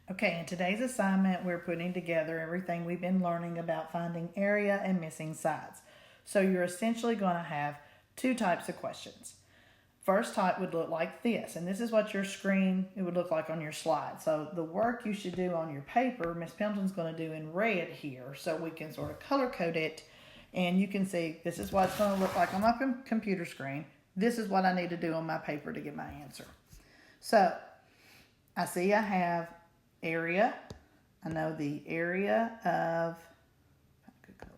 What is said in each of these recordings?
Okay, in today's assignment, we're putting together everything we've been learning about finding area and missing sides. So you're essentially going to have two types of questions. First type would look like this, and this is what your screen it would look like on your slide. So the work you should do on your paper, Miss Pimpton's going to do in red here, so we can sort of color code it, and you can see this is what it's going to look like on my computer screen. This is what I need to do on my paper to get my answer. So I see I have area. I know the area of, good color.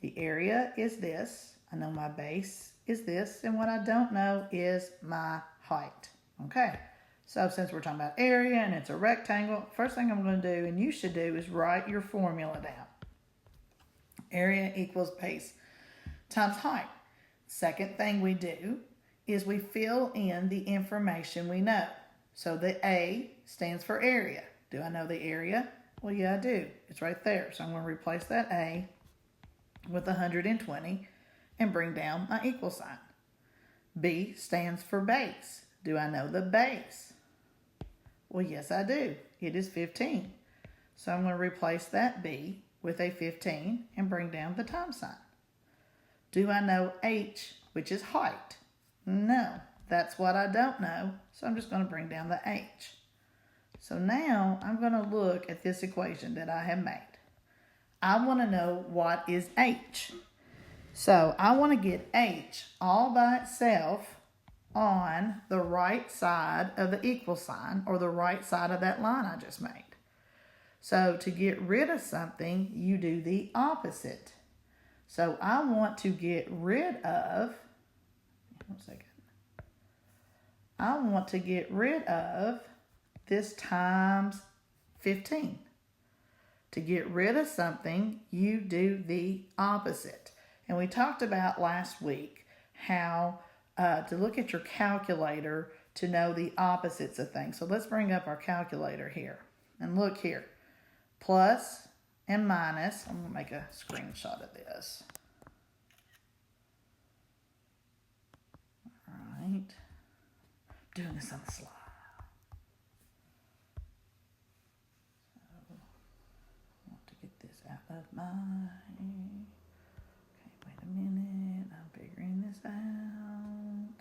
The area is this. I know my base is this, and what I don't know is my height. Okay, so since we're talking about area and it's a rectangle, first thing I'm going to do, and you should do, is write your formula down. Area equals base times height. Second thing we do is we fill in the information we know. So the A stands for area. Do I know the area? Well, yeah, I do. It's right there. So I'm going to replace that A with 120 and bring down my equal sign. B stands for base. Do I know the base? Well, yes, I do. It is 15. So I'm going to replace that B with a 15 and bring down the times sign. Do I know H, which is height? No, that's what I don't know. So I'm just going to bring down the H. So now I'm going to look at this equation that I have made. I want to know what is H. So I want to get H all by itself on the right side of the equal sign, or the right side of that line I just made. So to get rid of something, you do the opposite. So I want to get rid of, I want to get rid of this times 15. To get rid of something, you do the opposite. And we talked about last week how to look at your calculator to know the opposites of things. So let's bring up our calculator here. And look here. Plus and minus. I'm going to make a screenshot of this. All right. Doing this on the slide. Out of my, okay, wait a minute, I'm figuring this out.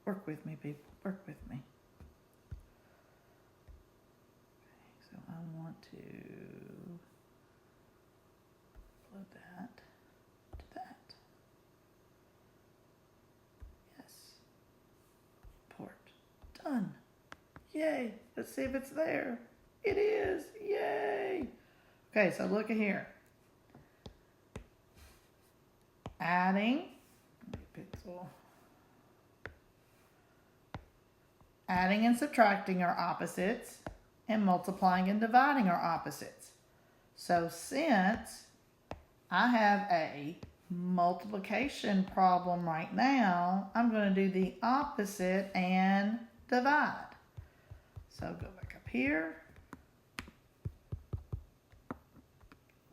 Work with me, people, work with me. Okay, so I want to float that to that. Yes. Import. Done. Yay, let's see if it's there. It is. Yay. Okay, so look at here. Adding and subtracting are opposites, and multiplying and dividing are opposites. So since I have a multiplication problem right now, I'm going to do the opposite and divide. So go back up here.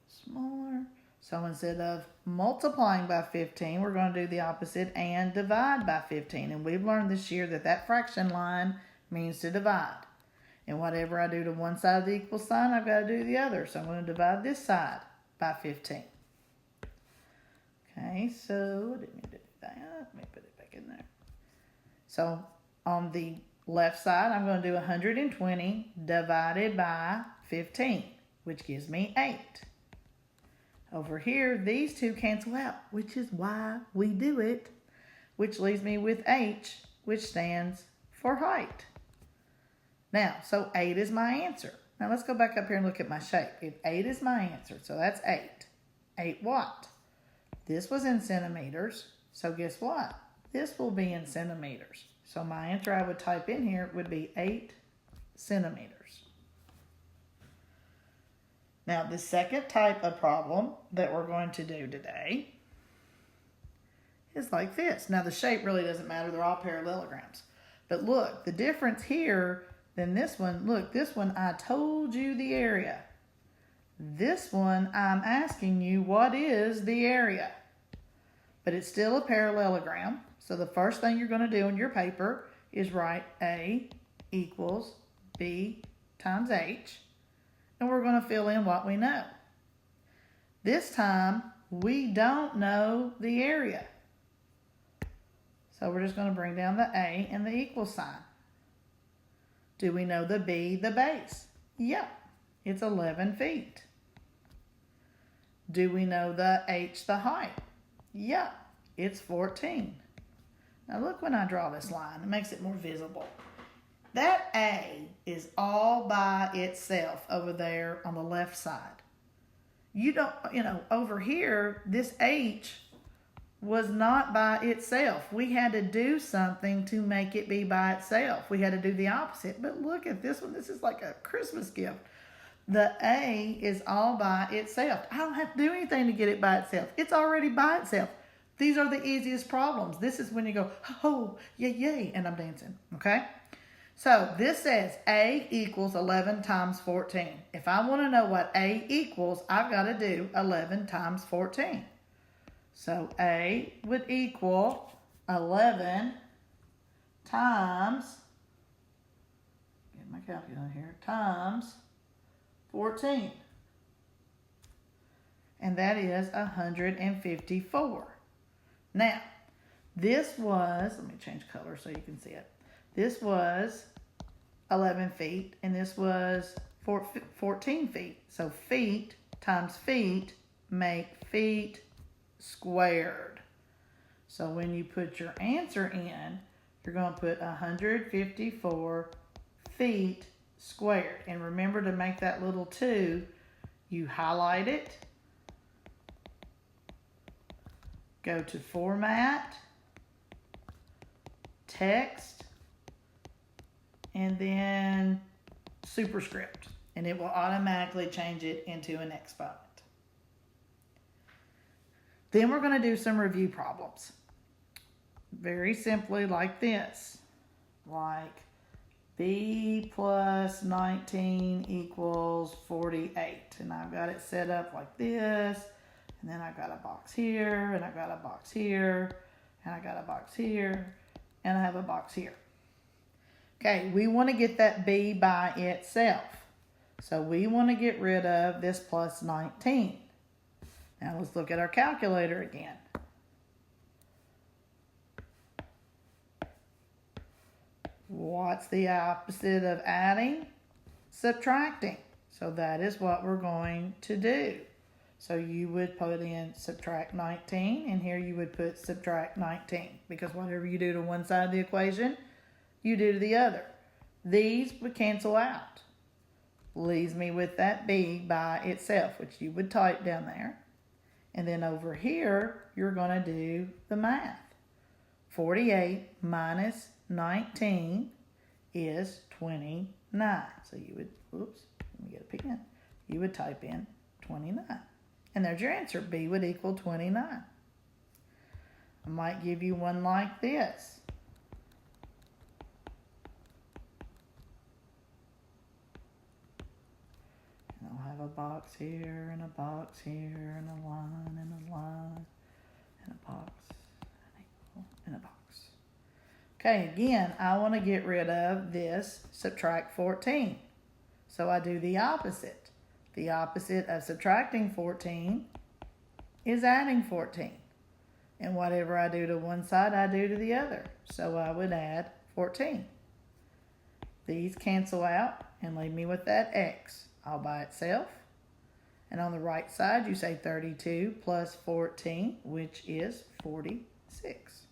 Smaller. So instead of multiplying by 15, we're going to do the opposite and divide by 15. And we've learned this year that that fraction line means to divide. And whatever I do to one side of the equal sign, I've got to do the other. So I'm going to divide this side by 15. Okay, so I didn't mean to do that. Let me put it back in there. So on the left side, I'm going to do 120 divided by 15, which gives me 8. Over here, these two cancel out, which is why we do it, which leaves me with H, which stands for height. Now, so 8 is my answer. Now, let's go back up here and look at my shape. If 8 is my answer, so that's 8. 8 what? This was in centimeters, so guess what? This will be in centimeters. So my answer I would type in here would be 8 centimeters. Now, the second type of problem that we're going to do today is like this. Now, the shape really doesn't matter. They're all parallelograms. But look, the difference here than this one, look, this one I told you the area. This one I'm asking you what is the area. But it's still a parallelogram. So the first thing you're going to do on your paper is write A equals B times H. And we're going to fill in what we know. This time, we don't know the area. So we're just going to bring down the A and the equal sign. Do we know the B, the base? Yep, it's 11 feet. Do we know the H, the height? Yep, it's 14. Now look when I draw this line, it makes it more visible. That A is all by itself over there on the left side. Over here, this H was not by itself. We had to do something to make it be by itself. We had to do the opposite. But look at this one. This is like a Christmas gift. The A is all by itself. I don't have to do anything to get it by itself. It's already by itself. These are the easiest problems. This is when you go, oh, yay, yay, and I'm dancing, okay? So this says A equals 11 times 14. If I want to know what A equals, I've got to do 11 times 14. So A would equal 11 times, get my calculator here, times 14. And that is 154. Now, this was, let me change color so you can see it. This was 11 feet, and this was 14 feet. So feet times feet make feet squared. So when you put your answer in, you're going to put 154 feet squared. And remember to make that little 2, you highlight it, go to Format, Text, and then Superscript. And it will automatically change it into an exponent. Then we're going to do some review problems. Very simply like this. Like B plus 19 equals 48. And I've got it set up like this. And then I've got a box here. And I've got a box here. And I got a box here. And I have a box here. Okay, we want to get that B by itself. So we want to get rid of this plus 19. Now let's look at our calculator again. What's the opposite of adding? Subtracting. So that is what we're going to do. So you would put in subtract 19, and here you would put subtract 19, because whatever you do to one side of the equation, you do to the other. These would cancel out. Leaves me with that B by itself, which you would type down there. And then over here, you're going to do the math. 48 minus 19 is 29. So you would, oops, let me get a pen. You would type in 29. And there's your answer. B would equal 29. I might give you one like this. I'll have a box here, and a box here, and a line, and a line, and a box, and a box. Okay, again, I want to get rid of this subtract 14. So I do the opposite. The opposite of subtracting 14 is adding 14. And whatever I do to one side, I do to the other. So I would add 14. These cancel out and leave me with that X all by itself. And on the right side, you say 32 plus 14, which is 46.